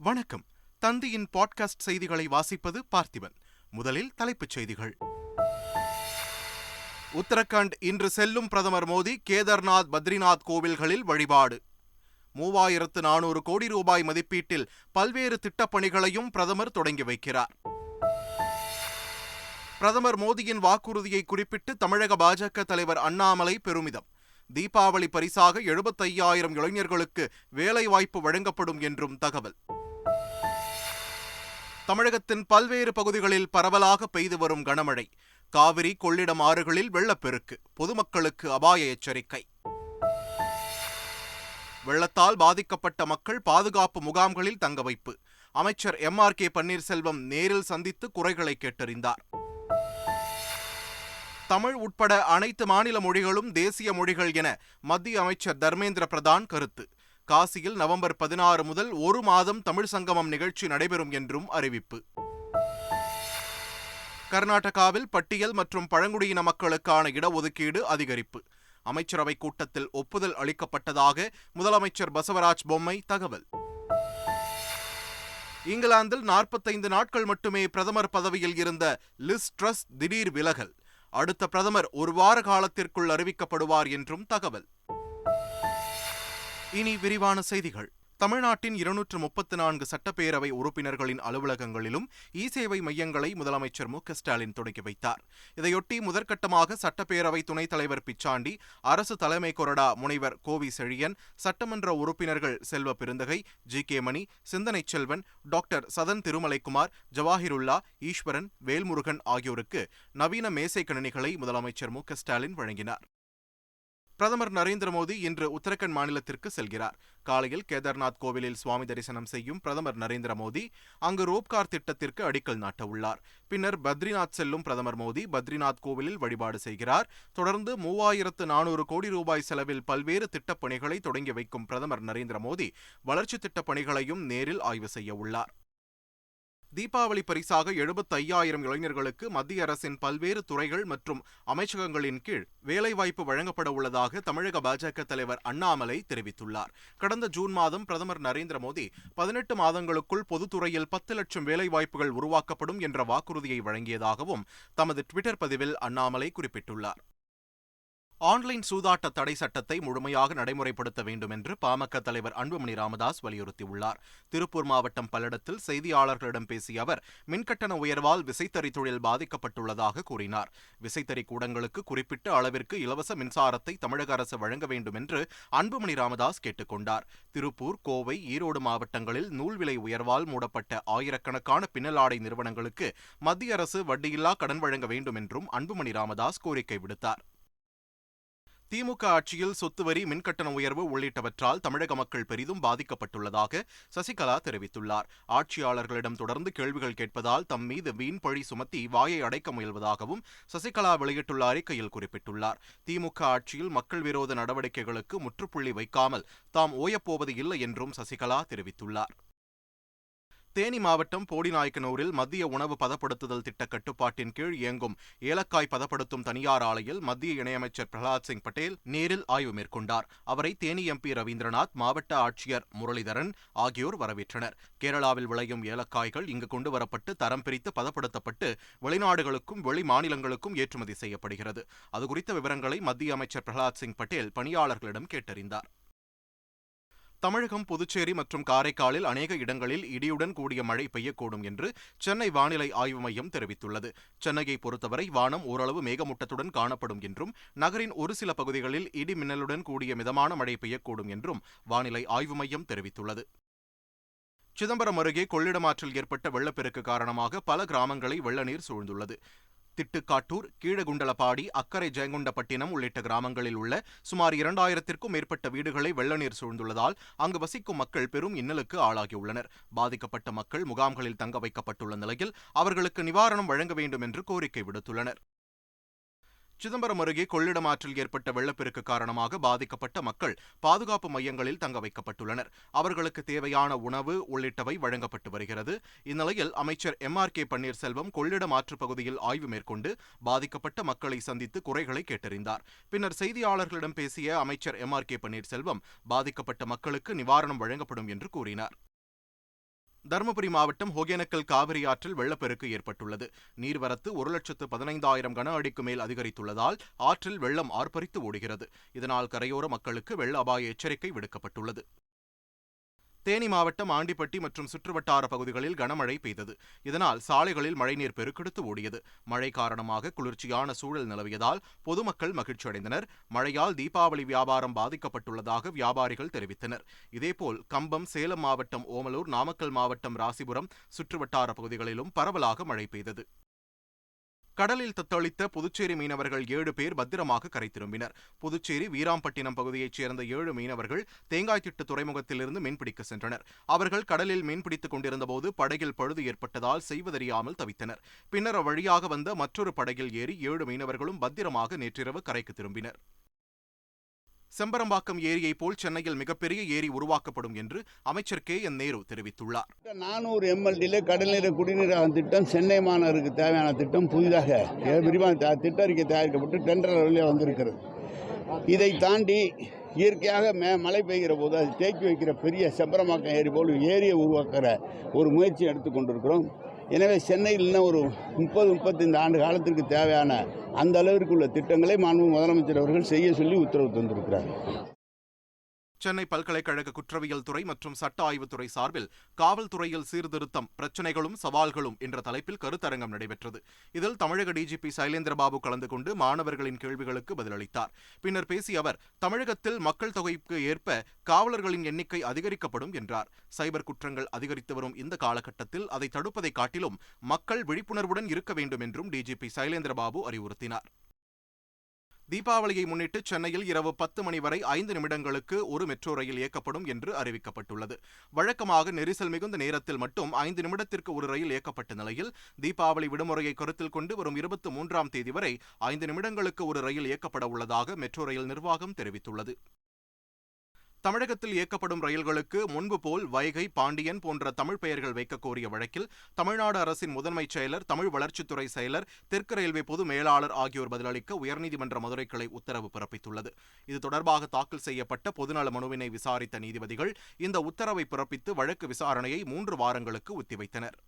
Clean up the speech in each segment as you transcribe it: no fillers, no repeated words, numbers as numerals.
வணக்கம். தந்தியின் பாட்காஸ்ட் செய்திகளை வாசிப்பது பார்த்திபன். முதலில் தலைப்புச் செய்திகள். உத்தரகண்ட் இன்று செல்லும் பிரதமர் மோடி கேதார்நாத், பத்ரிநாத் கோவில்களில் வழிபாடு. 3400 கோடி ரூபாய் மதிப்பீட்டில் பல்வேறு திட்டப்பணிகளையும் பிரதமர் தொடங்கி வைக்கிறார். பிரதமர் மோடியின் வாக்குறுதியை குறிப்பிட்டு தமிழக பாஜக தலைவர் அண்ணாமலை பெருமிதம். தீபாவளி பரிசாக 75,000 இளைஞர்களுக்கு வேலைவாய்ப்பு வழங்கப்படும் என்றும் தகவல். தமிழகத்தின் பல்வேறு பகுதிகளில் பரவலாக பெய்து வரும் கனமழை. காவிரி, கொள்ளிடம் ஆறுகளில் வெள்ளப்பெருக்கு. பொதுமக்களுக்கு அபாய எச்சரிக்கை. வெள்ளத்தால் பாதிக்கப்பட்ட மக்கள் பாதுகாப்பு முகாம்களில் தங்க வைப்பு. அமைச்சர் MRK பன்னீர்செல்வம் நேரில் சந்தித்து குறைகளை கேட்டறிந்தார். தமிழ் உட்பட அனைத்து மாநில மொழிகளும் தேசிய மொழிகள் என மத்திய அமைச்சர் தர்மேந்திர பிரதான் கருத்து. காசியில் நவம்பர் 16 முதல் 1 மாதம் தமிழ் சங்கமம் நிகழ்ச்சி நடைபெறும் என்றும் அறிவிப்பு. கர்நாடகாவில் பட்டியல் மற்றும் பழங்குடியின மக்களுக்கான இடஒதுக்கீடு அதிகரிப்பு. அமைச்சரவை கூட்டத்தில் ஒப்புதல் அளிக்கப்பட்டதாக முதலமைச்சர் பசவராஜ் பொம்மை தகவல். இங்கிலாந்தில் 45 நாட்கள் மட்டுமே பிரதமர் பதவியில் இருந்த லிஸ் ட்ரஸ் திடீர் விலகல். அடுத்த பிரதமர் 1 வார காலத்திற்குள் அறிவிக்கப்படுவார் என்றும் தகவல். இனி விரிவான செய்திகள். தமிழ்நாட்டின் 234 சட்டப்பேரவை உறுப்பினர்களின் அலுவலகங்களிலும் இ-சேவை மையங்களை முதலமைச்சர் மு.க. ஸ்டாலின் தொடங்கி வைத்தார். இதையொட்டி முதற்கட்டமாக சட்டப்பேரவை துணைத் தலைவர் பிச்சாண்டி, அரசு தலைமை கொறடா முனைவர் கோவி செழியன், சட்டமன்ற உறுப்பினர்கள் செல்வ பெருந்தகை, ஜி.கே. மணி, சிந்தனை செல்வன், டாக்டர் சதன் திருமலைக்குமார், ஜவாஹிருல்லா, ஈஸ்வரன், வேல்முருகன் ஆகியோருக்கு நவீன மேசை கணினிகளை முதலமைச்சர் மு.க. ஸ்டாலின் வழங்கினார். பிரதமர் நரேந்திர மோடி இன்று உத்தரகண்ட் மாநிலத்திற்கு செல்கிறார். காலையில் கேதார்நாத் கோவிலில் சுவாமி தரிசனம் செய்யும் பிரதமர் நரேந்திர மோடி அங்கு ரோப்கார் திட்டத்திற்கு அடிக்கல் நாட்ட உள்ளார். பின்னர் பத்ரிநாத் செல்லும் பிரதமர் மோடி பத்ரிநாத் கோவிலில் வழிபாடு செய்கிறார். தொடர்ந்து 3400 கோடி ரூபாய் செலவில் பல்வேறு திட்டப்பணிகளை தொடங்கி வைக்கும் பிரதமர் நரேந்திர மோடி வளர்ச்சித் திட்டப் பணிகளையும் நேரில் ஆய்வு செய்ய உள்ளார். தீபாவளி பரிசாக 75,000 இளைஞர்களுக்கு மத்திய அரசின் பல்வேறு துறைகள் மற்றும் அமைச்சகங்களின் கீழ் வேலைவாய்ப்பு வழங்கப்பட உள்ளதாக தமிழக பாஜக தலைவர் அண்ணாமலை தெரிவித்துள்ளார். கடந்த ஜூன் மாதம் பிரதமர் நரேந்திர மோடி 18 மாதங்களுக்குள் பொதுத்துறையில் 10 லட்சம் வேலைவாய்ப்புகள் உருவாக்கப்படும் என்ற வாக்குறுதியை வழங்கியதாகவும் தமது ட்விட்டர் பதிவில் அண்ணாமலை குறிப்பிட்டுள்ளார். ஆன்லைன் சூதாட்ட தடை சட்டத்தை முழுமையாக நடைமுறைப்படுத்த வேண்டும் என்று பாமக தலைவர் அன்புமணி ராமதாஸ் வலியுறுத்தியுள்ளார். திருப்பூர் மாவட்டம் பல்லடத்தில் செய்தியாளர்களிடம் பேசிய அவர், மின்கட்டண உயர்வால் விசைத்தறி தொழில் பாதிக்கப்பட்டுள்ளதாக கூறினார். விசைத்தறி கூடங்களுக்கு குறிப்பிட்ட அளவிற்கு இலவச மின்சாரத்தை தமிழக அரசு வழங்க வேண்டும் என்று அன்புமணி ராமதாஸ் கேட்டுக் கொண்டார். திருப்பூர், கோவை, ஈரோடு மாவட்டங்களில் நூல் விலை உயர்வால் மூடப்பட்ட ஆயிரக்கணக்கான பின்னலாடை நிறுவனங்களுக்கு மத்திய அரசு வட்டியில்லா கடன் வழங்க வேண்டும் என்றும் அன்புமணி ராமதாஸ் கோரிக்கை விடுத்தார். திமுக ஆட்சியில் சொத்து வரி, மின்கட்டண உயர்வு உள்ளிட்டவற்றால் தமிழக மக்கள் பெரிதும் பாதிக்கப்பட்டுள்ளதாக சசிகலா தெரிவித்துள்ளார். ஆட்சியாளர்களிடம் தொடர்ந்து கேள்விகள் கேட்பதால் தம் மீது வீண் பழி சுமத்தி வாயை அடைக்க முயல்வதாகவும் சசிகலா வெளியிட்டுள்ள அறிக்கையில் குறிப்பிட்டுள்ளார். திமுக ஆட்சியில் மக்கள் விரோத நடவடிக்கைகளுக்கு முற்றுப்புள்ளி வைக்காமல் தாம் ஓயப்போவது இல்லை என்றும் சசிகலா தெரிவித்துள்ளார். தேனி மாவட்டம் போடிநாயக்கனூரில் மத்திய உணவு பதப்படுத்துதல் திட்ட கட்டுப்பாட்டின் கீழ் இயங்கும் ஏலக்காய் பதப்படுத்தும் தனியார் ஆலையில் மத்திய இணையமைச்சர் பிரகலாத் சிங் பட்டேல் நேரில் ஆய்வு மேற்கொண்டார். அவரை தேனி MP ரவீந்திரநாத், மாவட்ட ஆட்சியர் முரளிதரன் ஆகியோர் வரவேற்றனர். கேரளாவில் விளையும் ஏலக்காய்கள் இங்கு கொண்டுவரப்பட்டு தரம் பிரித்து பதப்படுத்தப்பட்டு வெளிநாடுகளுக்கும் வெளி மாநிலங்களுக்கும் ஏற்றுமதி செய்யப்படுகிறது. அதுகுறித்த விவரங்களை மத்திய அமைச்சர் பிரகலாத் சிங் பட்டேல் பணியாளர்களிடம் கேட்டறிந்தார். தமிழகம், புதுச்சேரி மற்றும் காரைக்காலில் அநேக இடங்களில் இடியுடன் கூடிய மழை பெய்யக்கூடும் என்று சென்னை வானிலை ஆய்வு மையம் தெரிவித்துள்ளது. சென்னையை பொறுத்தவரை வானம் ஓரளவு மேகமூட்டத்துடன் காணப்படும் என்றும், நகரின் ஒரு சில பகுதிகளில் இடி மின்னலுடன் கூடிய மிதமான மழை பெய்யக்கூடும் என்றும் வானிலை ஆய்வு மையம் தெரிவித்துள்ளது. சிதம்பரம் அருகே கொள்ளிடம் ஆற்றில் ஏற்பட்ட வெள்ளப்பெருக்கு காரணமாக பல கிராமங்களை வெள்ள நீர் சூழ்ந்துள்ளது. திட்டுக்காட்டூர், கீழகுண்டலப்பாடி, அக்கரை ஜெயங்கொண்டப்பட்டினம் உள்ளிட்ட கிராமங்களில் உள்ள சுமார் 2000த்திற்கும் மேற்பட்ட வீடுகளை வெள்ள நீர் சூழ்ந்துள்ளதால் அங்கு வசிக்கும் மக்கள் பெரும் இன்னலுக்கு ஆளாகியுள்ளனர். பாதிக்கப்பட்ட மக்கள் முகாம்களில் தங்க வைக்கப்பட்டுள்ள நிலையில் அவர்களுக்கு நிவாரணம் வழங்க வேண்டும் என்று கோரிக்கை விடுத்துள்ளனர். சிதம்பரம் அருகே கொள்ளிடம் ஆற்றில் ஏற்பட்ட வெள்ளப்பெருக்கு காரணமாக பாதிக்கப்பட்ட மக்கள் பாதுகாப்பு மையங்களில் தங்க வைக்கப்பட்டுள்ளனர். அவர்களுக்கு தேவையான உணவு உள்ளிட்டவை வழங்கப்பட்டு வருகிறது. இந்நிலையில் அமைச்சர் MRK பன்னீர்செல்வம் கொள்ளிடம் ஆற்றுப் பகுதியில் ஆய்வு மேற்கொண்டு பாதிக்கப்பட்ட மக்களை சந்தித்து குறைகளை கேட்டறிந்தார். பின்னர் செய்தியாளர்களிடம் பேசிய அமைச்சர் MRK பன்னீர்செல்வம் பாதிக்கப்பட்ட மக்களுக்கு நிவாரணம் வழங்கப்படும் என்று கூறினார். தருமபுரி மாவட்டம் ஒகேனக்கல் காவிரி ஆற்றில் வெள்ளப்பெருக்கு ஏற்பட்டுள்ளது. நீர்வரத்து 1,15,000 கன அடிக்கு மேல் அதிகரித்துள்ளதால் ஆற்றில் வெள்ளம் ஆர்ப்பரித்து ஓடுகிறது. இதனால் கரையோர மக்களுக்கு வெள்ள அபாய எச்சரிக்கை விடுக்கப்பட்டுள்ளது. தேனி மாவட்டம் ஆண்டிப்பட்டி மற்றும் சுற்றுவட்டார பகுதிகளில் கனமழை பெய்தது. இதனால் சாலைகளில் மழைநீர் பெருக்கெடுத்து ஓடியது. மழை காரணமாக குளிர்ச்சியான சூழல் நிலவியதால் பொதுமக்கள் மகிழ்ச்சியடைந்தனர். மழையால் தீபாவளி வியாபாரம் பாதிக்கப்பட்டுள்ளதாக வியாபாரிகள் தெரிவித்தனர். இதேபோல் கம்பம், சேலம் மாவட்டம் ஓமலூர், நாமக்கல் மாவட்டம் ராசிபுரம் சுற்றுவட்டார பகுதிகளிலும் பரவலாக மழை பெய்தது. கடலில் தத்தளித்த புதுச்சேரி மீனவர்கள் 7 பேர் பத்திரமாக கரை திரும்பினர். புதுச்சேரி வீராம்பட்டினம் பகுதியைச் சேர்ந்த 7 மீனவர்கள் தேங்காய்திட்டு துறைமுகத்திலிருந்து மீன்பிடிக்க சென்றனர். அவர்கள் கடலில் மீன்பிடித்துக் கொண்டிருந்தபோது படகில் பழுது ஏற்பட்டதால் செய்வதறியாமல் தவித்தனர். பின்னர் அவ்வழியாக வந்த மற்றொரு படகில் ஏறி 7 மீனவர்களும் பத்திரமாக நேற்றிரவு கரைக்கு திரும்பினர். செம்பரம்பாக்கம் ஏரியை போல் சென்னையில் மிகப்பெரிய ஏரி உருவாக்கப்படும் என்று அமைச்சர் KN நேரு தெரிவித்துள்ளார். 400 MLD கடல்நீர் குடிநீர் திட்டம் சென்னை மாநகருக்கு தேவையான திட்டம் புதிதாக விரிவான திட்ட அறிக்கை தயாரிக்கப்பட்டு டெண்டர் வழியாக வந்திருக்கிறது. இதை தாண்டி இயற்கையாக மழை பெய்கிற போது அது தேக்கி வைக்கிற பெரிய செம்பரம்பாக்கம் ஏரி போல் ஏரியை உருவாக்குற ஒரு முயற்சி எடுத்துக்கொண்டிருக்கிறோம். எனவே சென்னையில் இன்னும் ஒரு 30-35 ஆண்டு காலத்திற்கு தேவையான அந்த அளவிற்கு உள்ள திட்டங்களை மாண்புமிகு முதலமைச்சர் அவர்கள் செய்ய சொல்லி உத்தரவு தந்திருக்கிறார்கள். சென்னை பல்கலைக்கழக குற்றவியல் துறை மற்றும் சட்ட ஆய்வுத்துறை சார்பில் காவல்துறையில் சீர்திருத்தம், பிரச்சினைகளும் சவால்களும் என்ற தலைப்பில் கருத்தரங்கம் நடைபெற்றது. இதில் தமிழக DGP சைலேந்திரபாபு கலந்து கொண்டு மாணவர்களின் கேள்விகளுக்கு பதிலளித்தார். பின்னர் பேசிய அவர், தமிழகத்தில் மக்கள் தொகைக்கு ஏற்ப காவலர்களின் எண்ணிக்கை அதிகரிக்கப்படும் என்றார். சைபர் குற்றங்கள் அதிகரித்து வரும் இந்த காலகட்டத்தில் அதை தடுப்பதை காட்டிலும் மக்கள் விழிப்புணர்வுடன் இருக்க வேண்டும் என்றும் DGP சைலேந்திரபாபு அறிவுறுத்தினார். தீபாவளியை முன்னிட்டு சென்னையில் இரவு 10 மணி வரை 5 நிமிடங்களுக்கு ஒரு மெட்ரோ ரயில் இயக்கப்படும் என்று அறிவிக்கப்பட்டுள்ளது. வழக்கமாக நெரிசல் மிகுந்த நேரத்தில் மட்டும் 5 நிமிடத்திற்கு ஒரு ரயில் இயக்கப்பட்ட நிலையில் தீபாவளி விடுமுறையை கருத்தில் கொண்டு வரும் 23ஆம் தேதி வரை 5 நிமிடங்களுக்கு ஒரு ரயில் இயக்கப்பட உள்ளதாக மெட்ரோ ரயில் நிர்வாகம் தெரிவித்துள்ளது. தமிழகத்தில் இயக்கப்படும் ரயில்களுக்கு முன்பு போல் வைகை, பாண்டியன் போன்ற தமிழ் பெயர்கள் வைக்க கோரிய வழக்கில் தமிழ்நாடு அரசின் முதன்மைச் செயலர், தமிழ் வளர்ச்சித்துறை செயலர், தெற்கு ரயில்வே பொது மேலாளர் ஆகியோர் பதிலளிக்க உயர்நீதிமன்ற மதுரை கிளை உத்தரவு பிறப்பித்துள்ளது. இது தொடர்பாக தாக்கல் செய்யப்பட்ட பொதுநல மனுவினை விசாரித்த நீதிபதிகள் இந்த உத்தரவை பிறப்பித்து வழக்கு விசாரணையை 3 வாரங்களுக்கு ஒத்திவைத்தனர்.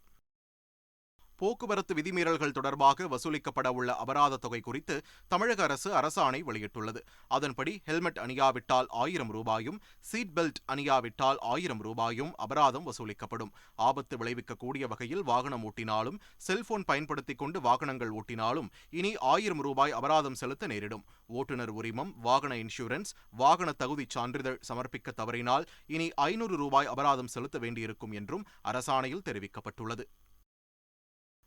போக்குவரத்து விதிமீறல்கள் தொடர்பாக வசூலிக்கப்பட உள்ள அபராத தொகை குறித்து தமிழக அரசு அரசாணை வெளியிட்டுள்ளது. அதன்படி ஹெல்மெட் அணியாவிட்டால் 1000 ரூபாயும், சீட் பெல்ட் அணியாவிட்டால் 1000 ரூபாயும் அபராதம் வசூலிக்கப்படும். ஆபத்து விளைவிக்கக்கூடிய வகையில் வாகனம் ஓட்டினாலும், செல்போன் பயன்படுத்திக் கொண்டு வாகனங்கள் ஓட்டினாலும் இனி 1000 ரூபாய் அபராதம் செலுத்த நேரிடும். ஓட்டுநர் உரிமம், வாகன இன்சூரன்ஸ், வாகன தகுதி சான்றிதழ் சமர்ப்பிக்க தவறினால் இனி 500 ரூபாய் அபராதம் செலுத்த வேண்டியிருக்கும் என்றும் அரசாணையில் தெரிவிக்கப்பட்டுள்ளது.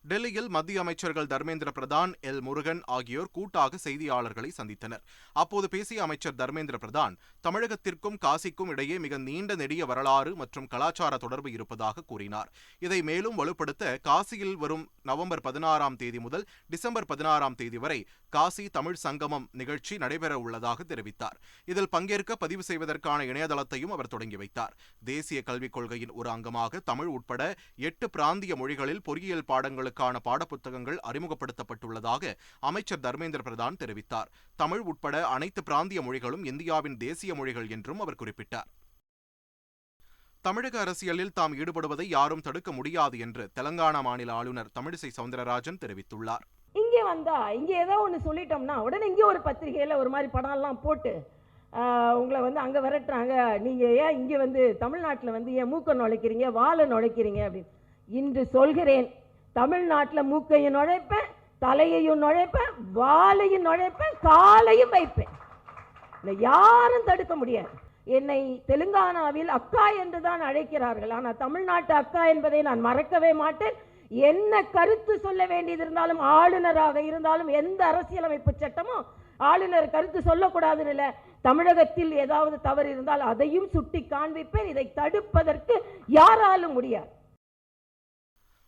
டெல்லியில் மத்திய அமைச்சர்கள் தர்மேந்திர பிரதான், எல் முருகன் ஆகியோர் கூட்டாக செய்தியாளர்களை சந்தித்தனர். அப்போது பேசிய அமைச்சர் தர்மேந்திர பிரதான், தமிழகத்திற்கும் காசிக்கும் இடையே மிக நீண்ட நெடிய வரலாறு மற்றும் கலாச்சார தொடர்பு இருப்பதாக கூறினார். இதை மேலும் வலுப்படுத்த காசியில் வரும் நவம்பர் 16ஆம் தேதி முதல் டிசம்பர் 16ஆம் தேதி வரை காசி தமிழ் சங்கமம் நிகழ்ச்சி நடைபெற உள்ளதாக தெரிவித்தார். இதில் பங்கேற்க பதிவு செய்வதற்கான இணையதளத்தையும் அவர் தொடங்கி வைத்தார். தேசிய கல்விக் கொள்கையின் ஒரு அங்கமாக தமிழ் உட்பட 8 பிராந்திய மொழிகளில் பொறியியல் பாடங்களுக்கு பாடப்புத்தகங்கள் அறிமுகப்படுத்தப்பட்டுள்ளதாக அமைச்சர் தர்மேந்திர பிரதான் தெரிவித்தார். தமிழ் உட்பட அனைத்து பிராந்திய மொழிகளும் இந்தியாவின் தேசிய மொழிகள் என்றும் அவர் குறிப்பிட்டார். தமிழக அரசியலில் தாம் ஈடுபடுவதை யாரும் தடுக்க முடியாது என்று தெலங்கானா மாநில ஆளுநர் தமிழிசை சவுந்தரராஜன் தெரிவித்துள்ளார். இங்கே ஏதோ ஒன்று சொல்லிட்டோம்னா உடனே இங்கே ஒரு பத்திரிகையில் ஒரு மாதிரி படம்லாம் போட்டு உங்களை அங்கே விரட்டுறாங்க. நீங்கள் ஏன் இங்கே தமிழ்நாட்டில் ஏன் மூக்க நுழைக்கிறீங்க, வாழை நுழைக்கிறீங்க அப்படின்னு. இன்று சொல்கிறேன், தமிழ்நாட்டில் மூக்கையும் நுழைப்பேன், தலையையும் நுழைப்பேன், வாலையும் நுழைப்பேன், காலையும் வைப்பேன். யாரும் தடுக்க முடியாது. என்னை தெலுங்கானாவில் அக்கா என்று தான் அழைக்கிறார்கள். ஆனால் தமிழ்நாட்டு அக்கா என்பதை நான் மறக்கவே மாட்டேன். என்ன கருத்து சொல்ல வேண்டியது இருந்தாலும், ஆளுநராக இருந்தாலும், எந்த அரசியலமைப்பு சட்டமோ ஆளுநர் கருத்து சொல்லக்கூடாதுன்னு இல்லை. தமிழகத்தில் ஏதாவது தவறு இருந்தால் அதையும் சுட்டி காண்பிப்பேன். இதை தடுப்பதற்கு யாராலும் முடியாது.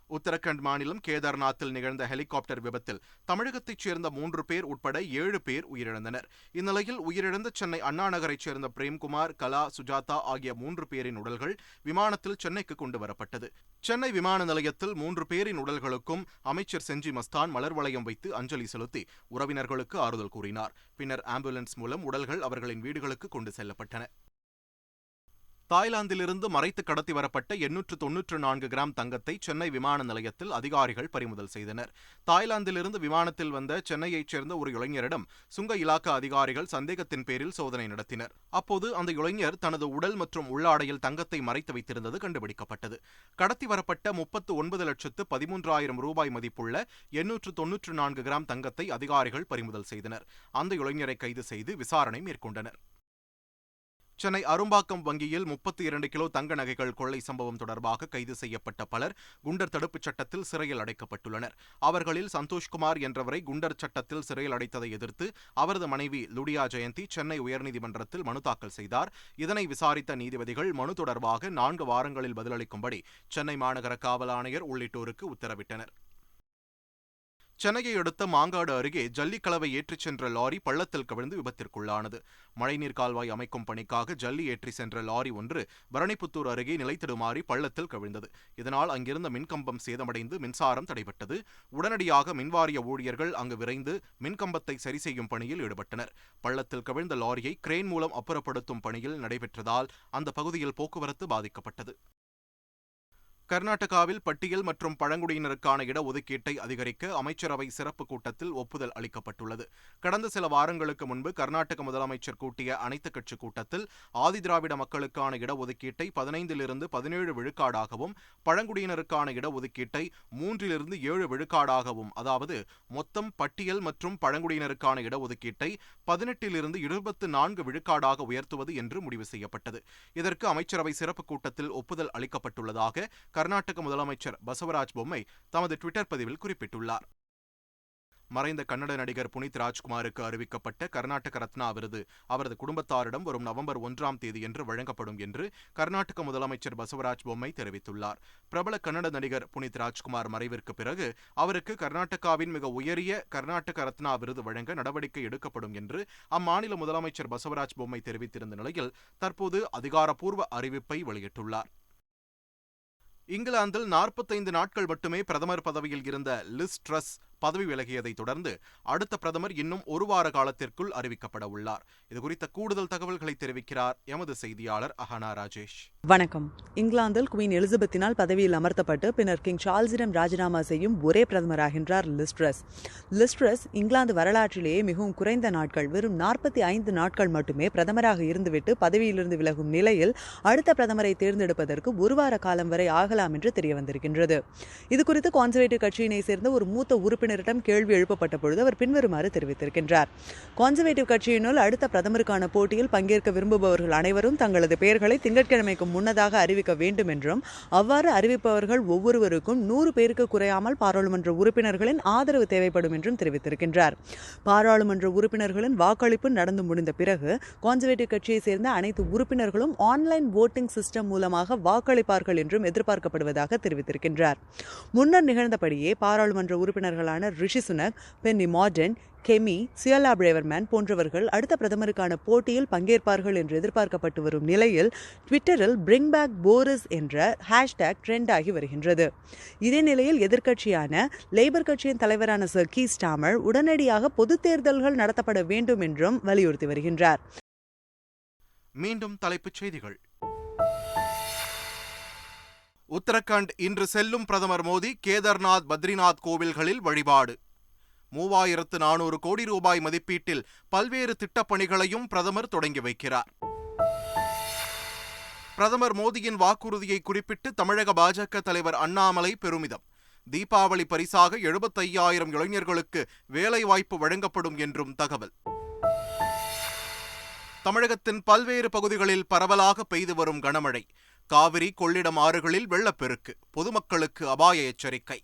உத்தரகண்ட் மாநிலம் கேதார்நாத்தில் நிகழ்ந்த ஹெலிகாப்டர் விபத்தில் தமிழகத்தைச் சேர்ந்த 3 பேர் உட்பட 7 பேர் உயிரிழந்தனர். இந்நிலையில் உயிரிழந்த சென்னை அண்ணா நகரைச் சேர்ந்த பிரேம்குமார், கலா, சுஜாதா ஆகிய 3 பேரின் உடல்கள் விமானத்தில் சென்னைக்கு கொண்டு வரப்பட்டது. சென்னை விமான நிலையத்தில் 3 பேரின் உடல்களுக்கும் அமைச்சர் செஞ்சி மஸ்தான் மலர் வளையம் வைத்து அஞ்சலி செலுத்தி உறவினர்களுக்கு ஆறுதல் கூறினார். பின்னர் ஆம்புலன்ஸ் மூலம் உடல்கள் அவர்களின் வீடுகளுக்கு கொண்டு செல்லப்பட்டன. தாய்லாந்திலிருந்து மறைத்து கடத்தி வரப்பட்ட 894 கிராம் தங்கத்தை சென்னை விமான நிலையத்தில் அதிகாரிகள் பறிமுதல் செய்தனர். தாய்லாந்திலிருந்து விமானத்தில் வந்த சென்னையைச் சேர்ந்த ஒரு இளைஞரிடம் சுங்க இலாக்கா அதிகாரிகள் சந்தேகத்தின் பேரில் சோதனை நடத்தினர். அப்போது அந்த இளைஞர் தனது உடல் மற்றும் உள்ளாடையில் தங்கத்தை மறைத்து வைத்திருந்தது கண்டுபிடிக்கப்பட்டது. கடத்தி வரப்பட்ட 39,13,000 ரூபாய் மதிப்புள்ள 894 கிராம் தங்கத்தை அதிகாரிகள் பறிமுதல் செய்தனர். அந்த இளைஞரை கைது செய்து விசாரணை மேற்கொண்டனர். சென்னை அரும்பாக்கம் வங்கியில் 32 கிலோ தங்க நகைகள் கொள்ளை சம்பவம் தொடர்பாக கைது செய்யப்பட்ட பலர் குண்டர் தடுப்புச் சட்டத்தில் சிறையில் அடைக்கப்பட்டுள்ளனர். அவர்களில் சந்தோஷ்குமார் என்றவரை குண்டர் சட்டத்தில் சிறையில் அடைத்ததை எதிர்த்து அவரது மனைவி லுடியா ஜெயந்தி சென்னை உயர்நீதிமன்றத்தில் மனு தாக்கல் செய்தார். இதனை விசாரித்த நீதிபதிகள் மனு தொடர்பாக 4 வாரங்களில் பதிலளிக்கும்படி சென்னை மாநகர காவல் ஆணையர் உள்ளிட்டோருக்கு உத்தரவிட்டனர். சென்னையை அடுத்த மாங்காடு அருகே ஜல்லி கலவை ஏற்றிச் சென்ற லாரி பள்ளத்தில் கவிழ்ந்து விபத்திற்குள்ளானது. மழைநீர் கால்வாய் அமைக்கும் பணிக்காக ஜல்லி ஏற்றி சென்ற லாரி ஒன்று பரணிப்புத்தூர் அருகே நிலைத்தடுமாறி பள்ளத்தில் கவிழ்ந்தது. இதனால் அங்கிருந்த மின்கம்பம் சேதமடைந்து மின்சாரம் தடைபட்டது. உடனடியாக மின்வாரிய ஊழியர்கள் அங்கு விரைந்து மின்கம்பத்தை சரி செய்யும் பணியில் ஈடுபட்டனர். பள்ளத்தில் கவிழ்ந்த லாரியை கிரேன் மூலம் அப்புறப்படுத்தும் பணியில் நடைபெற்றதால் அந்த பகுதியில் போக்குவரத்து பாதிக்கப்பட்டது. கர்நாடகாவில் பட்டியல் மற்றும் பழங்குடியினருக்கான இடஒதுக்கீட்டை அதிகரிக்க அமைச்சரவை சிறப்பு கூட்டத்தில் ஒப்புதல் அளிக்கப்பட்டுள்ளது. கடந்த சில வாரங்களுக்கு முன்பு கர்நாடக முதலமைச்சர் கூட்டிய அனைத்துக் கட்சி கூட்டத்தில் ஆதிதிராவிட மக்களுக்கான இடஒதுக்கீட்டை 15லிருந்து 17 விழுக்காடாகவும் பழங்குடியினருக்கான இடஒதுக்கீட்டை 3லிருந்து 7 விழுக்காடாகவும், அதாவது மொத்தம் பட்டியல் மற்றும் பழங்குடியினருக்கான இடஒதுக்கீட்டை 18லிருந்து 24 விழுக்காடாக உயர்த்துவது என்று முடிவு செய்யப்பட்டது. இதற்கு அமைச்சரவை சிறப்பு கூட்டத்தில் ஒப்புதல் அளிக்கப்பட்டுள்ளதாக கர்நாடக முதலமைச்சர் பசவராஜ் பொம்மை தமது ட்விட்டர் பதிவில் குறிப்பிட்டுள்ளார். மறைந்த கன்னட நடிகர் புனித் ராஜ்குமாருக்கு அறிவிக்கப்பட்ட கர்நாடக ரத்னா விருது அவரது குடும்பத்தாரிடம் வரும் நவம்பர் 1ஆம் தேதியன்று வழங்கப்படும் என்று கர்நாடக முதலமைச்சர் பசவராஜ் பொம்மை தெரிவித்துள்ளார். பிரபல கன்னட நடிகர் புனித் ராஜ்குமார் மறைவிற்கு பிறகு அவருக்கு கர்நாடகாவின் மிக உயரிய கர்நாடக ரத்னா விருது வழங்க நடவடிக்கை எடுக்கப்படும் என்று அம்மாநில முதலமைச்சர் பசவராஜ் பொம்மை தெரிவித்திருந்த நிலையில் தற்போது அதிகாரப்பூர்வ அறிவிப்பை வெளியிட்டுள்ளார். இங்கிலாந்தில் 45 நாட்கள் மட்டுமே பிரதமர் பதவியில் இருந்த லிஸ் ட்ரஸ் பதவி விலகியதை தொடர்ந்து அடுத்த பிரதமர் இன்னும் ஒரு வார காலத்திற்குள் அறிவிக்கப்பட உள்ளார். இதுகுறித்த கூடுதல் தகவல்களை தெரிவிக்கிறார் எமது செய்தியாளர் அஹனா ராஜேஷ். வணக்கம். இங்கிலாந்தில் குவீன் எலிசபெத்தினால் பதவியில் அமர்த்தப்பட்டு பின்னர் கிங் சார்ல்ஸிடம் ராஜினாமா செய்யும் ஒரே பிரதமராகின்றார் லிஸ் ட்ரஸ். லிஸ் ட்ரஸ் இங்கிலாந்து வரலாற்றிலேயே மிகவும் குறைந்த நாட்கள், வெறும் 45 நாட்கள் மட்டுமே பிரதமராக இருந்துவிட்டு பதவியிலிருந்து விலகும் நிலையில் அடுத்த பிரதமரை தேர்ந்தெடுப்பதற்கு ஒரு வார காலம் வரை ஆகலாம் என்று தெரிய வந்திருக்கின்றது. இதுகுறித்து கான்சர்வேட்டிவ் கட்சியினை சேர்ந்த ஒரு மூத்த உறுப்பினரிடம் கேள்வி எழுப்பப்பட்ட பொழுது அவர் பின்வருமாறு தெரிவித்திருக்கின்றார். கான்சர்வேட்டிவ் கட்சியினுள் அடுத்த பிரதமருக்கான போட்டியில் பங்கேற்க விரும்புபவர்கள் அனைவரும் தங்களது பெயர்களை திங்கட்கிழமைக்கு முன்னதாக அறிவிக்க வேண்டும் என்றும், அவ்வாறு அறிவிப்பவர்கள் ஒவ்வொருவருக்கும் 100 பேருக்கு குறையாமல் பாராளுமன்ற உறுப்பினர்களின் ஆதரவு தேவைப்படும் என்றும் தெரிவித்திருக்கின்றார். பாராளுமன்ற உறுப்பினர்களின் வாக்களிப்பு நடந்து முடிந்த பிறகு கான்சர்வேட்டிவ் கட்சியை சேர்ந்த அனைத்து உறுப்பினர்களும் ஆன்லைன் வோட்டிங் சிஸ்டம் மூலமாக வாக்களிப்பார்கள் என்றும் எதிர்பார்க்கப்படுவதாக தெரிவித்திருக்கின்றார். முன்னர் நிகழ்ந்தபடியே பாராளுமன்ற உறுப்பினர்களான ரிஷி சுனக், பென்னி மார்டன், கெமி, சியலா பிரேவர்மேன் போன்றவர்கள் அடுத்த பிரதமருக்கான போட்டியில் பங்கேற்பார்கள் என்று எதிர்பார்க்கப்பட்டு வரும் நிலையில் ட்விட்டரில் பிரிங் பேக் போரிஸ் என்ற ஹேஷ்டேக் ட்ரெண்ட் ஆகி வருகின்றது. இதே நிலையில் எதிர்க்கட்சியான லேபர் கட்சியின் தலைவரான சர் கீர் ஸ்டார்மர் உடனடியாக பொதுத் தேர்தல்கள் நடத்தப்பட வேண்டும் என்றும் வலியுறுத்தி வருகின்றார். மீண்டும் தலைப்புச் செய்திகள். உத்தரகண்ட் இன்று செல்லும் பிரதமர் மோடி கேதார்நாத், பத்ரிநாத் கோவில்களில் வழிபாடு. 3400 கோடி ரூபாய் மதிப்பீட்டில் பல்வேறு திட்டப்பணிகளையும் பிரதமர் தொடங்கி வைக்கிறார். பிரதமர் மோடியின் வாக்குறுதியை குறிப்பிட்டு தமிழக பாஜக தலைவர் அண்ணாமலை பெருமிதம். தீபாவளி பரிசாக 75,000 இளைஞர்களுக்கு வேலைவாய்ப்பு வழங்கப்படும் என்றும் தகவல். தமிழகத்தின் பல்வேறு பகுதிகளில் பரவலாக பெய்து வரும் கனமழை. காவிரி, கொள்ளிடம் ஆறுகளில் வெள்ளப்பெருக்கு. பொதுமக்களுக்கு அபாய எச்சரிக்கை.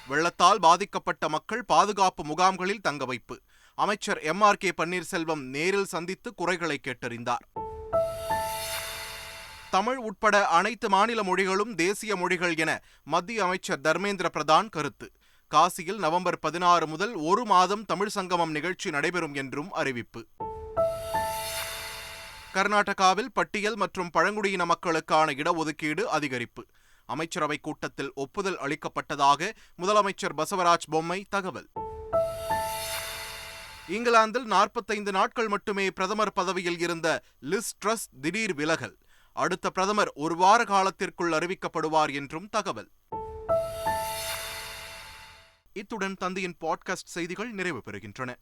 வெள்ளத்தால் பாதிக்கப்பட்ட மக்கள் பாதுகாப்பு முகாம்களில் தங்க வைப்பு. அமைச்சர் MRK பன்னீர்செல்வம் நேரில் சந்தித்து குறைகளை கேட்டறிந்தார். தமிழ் உட்பட அனைத்து மாநில மொழிகளும் தேசிய மொழிகள் என மத்திய அமைச்சர் தர்மேந்திர பிரதான் கருத்து. காசியில் நவம்பர் 16 முதல் 1 மாதம் தமிழ் சங்கமம் நிகழ்ச்சி நடைபெறும் என்றும் அறிவிப்பு. கர்நாடகாவில் பட்டியல் மற்றும் பழங்குடியின மக்களுக்கான இடஒதுக்கீடு அதிகரிப்பு. அமைச்சரவை கூட்டத்தில் ஒப்புதல் அளிக்கப்பட்டதாக முதலமைச்சர் பசவராஜ் பொம்மை தகவல். இங்கிலாந்தில் 45 நாட்கள் மட்டுமே பிரதமர் பதவியில் இருந்த லிஸ் ட்ரஸ் திடீர் விலகல். அடுத்த பிரதமர் ஒரு வார காலத்திற்குள் அறிவிக்கப்படுவார் என்றும் தகவல். இத்துடன் தந்தையின் பாட்காஸ்ட் செய்திகள் நிறைவு பெறுகின்றன.